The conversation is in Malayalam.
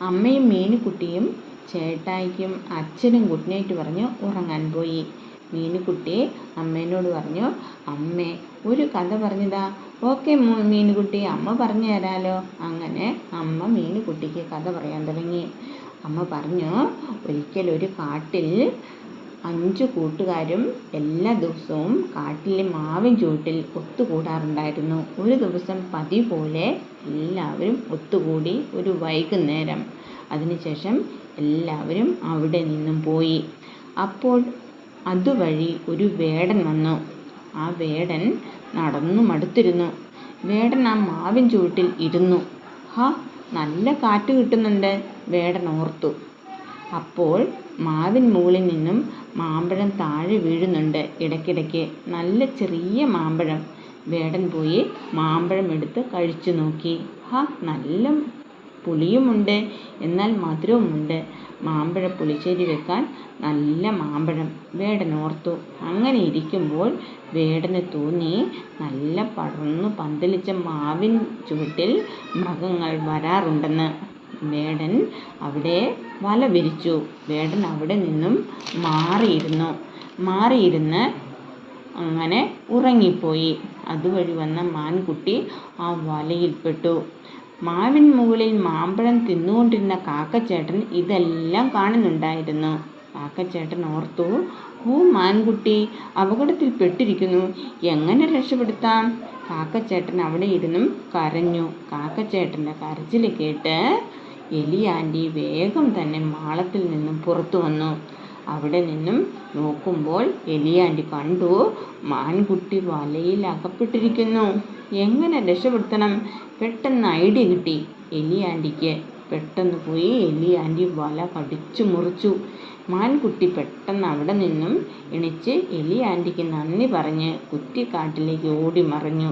അമ്മയും മീനുക്കുട്ടിയും ചേട്ടായിക്കും അച്ഛനും ഗുഡ് നൈറ്റ് പറഞ്ഞ് ഉറങ്ങാൻ പോയി. മീനുക്കുട്ടി അമ്മേനോട് പറഞ്ഞു, അമ്മേ ഒരു കഥ പറഞ്ഞതാ. ഓക്കെ മീനുക്കുട്ടി, അമ്മ പറഞ്ഞു തരാലോ. അങ്ങനെ അമ്മ മീനുക്കുട്ടിക്ക് കഥ പറയാൻ തുടങ്ങി. അമ്മ പറഞ്ഞു, ഒരിക്കലൊരു കാട്ടിൽ 5 കൂട്ടുകാരും എല്ലാ ദിവസവും കാട്ടിലെ മാവിൻ ചുവട്ടിൽ ഒത്തുകൂടാറുണ്ടായിരുന്നു. ഒരു ദിവസം പതിവ് പോലെ എല്ലാവരും ഒത്തുകൂടി ഒരു വൈകുന്നേരം. അതിനുശേഷം എല്ലാവരും അവിടെ നിന്നും പോയി. അപ്പോൾ അതുവഴി ഒരു വേടൻ വന്നു. ആ വേടൻ നടന്നു മടുത്തിരുന്നു. വേടൻ ആ മാവിൻ ചുവട്ടിൽ ഇരുന്നു. നല്ല കാറ്റ് കിട്ടുന്നുണ്ട്, വേടൻ ഓർത്തു. അപ്പോൾ മാവിൻ മുകളിൽ നിന്നും മാമ്പഴം താഴെ വീഴുന്നുണ്ട് ഇടയ്ക്കിടയ്ക്ക്. നല്ല ചെറിയ മാമ്പഴം. വേടൻ പോയി മാമ്പഴം എടുത്ത് കഴിച്ചു നോക്കി. നല്ല പുളിയുമുണ്ട്, എന്നാൽ മധുരവുമുണ്ട്. മാമ്പഴ പുളിശ്ശേരി വെക്കാൻ നല്ല മാമ്പഴം, വേടൻ ഓർത്തു. അങ്ങനെ ഇരിക്കുമ്പോൾ വേടന് തോന്നി, നല്ല പടർന്നു പന്തലിച്ച മാവിൻ ചുവട്ടിൽ മൃഗങ്ങൾ വരാറുണ്ടെന്ന്. വേടൻ അവിടെ വല വിരിച്ചു. വേടൻ അവിടെ നിന്നും മാറിയിരുന്ന് അങ്ങനെ ഉറങ്ങിപ്പോയി. അതുവഴി വന്ന മാൻകുട്ടി ആ വലയിൽപ്പെട്ടു. മാവിൻ മുകളിൽ മാമ്പഴം തിന്നുകൊണ്ടിരുന്ന കാക്കച്ചേട്ടൻ ഇതെല്ലാം കാണുന്നുണ്ടായിരുന്നു. കാക്കച്ചേട്ടൻ ഓർത്തു, മാൻകുട്ടി അപകടത്തിൽ പെട്ടിരിക്കുന്നു, എങ്ങനെ രക്ഷപ്പെടുത്താം? കാക്കച്ചേട്ടൻ അവിടെ ഇരുന്നും കരഞ്ഞു. കാക്കച്ചേട്ടൻ്റെ കരച്ചിൽ കേട്ട് എലി ആൻറ്റി വേഗം തന്നെ മാളത്തിൽ നിന്നും പുറത്തു വന്നു. അവിടെ നിന്നും നോക്കുമ്പോൾ എലി ആൻറ്റി കണ്ടു, മാൻകുട്ടി വലയിൽ അകപ്പെട്ടിരിക്കുന്നു. എങ്ങനെ രക്ഷപ്പെടുത്തണം? പെട്ടെന്ന് ഐഡിയ കിട്ടി എലി ആൻറ്റിക്ക്. പെട്ടെന്ന് പോയി എലി ആൻറ്റി വല കടിച്ചു മുറിച്ചു. മാൻകുട്ടി പെട്ടെന്ന് അവിടെ നിന്നും എണിച്ച് എലി ആൻറ്റിക്ക് നന്ദി പറഞ്ഞ് കുറ്റിക്കാട്ടിലേക്ക് ഓടി മറഞ്ഞു.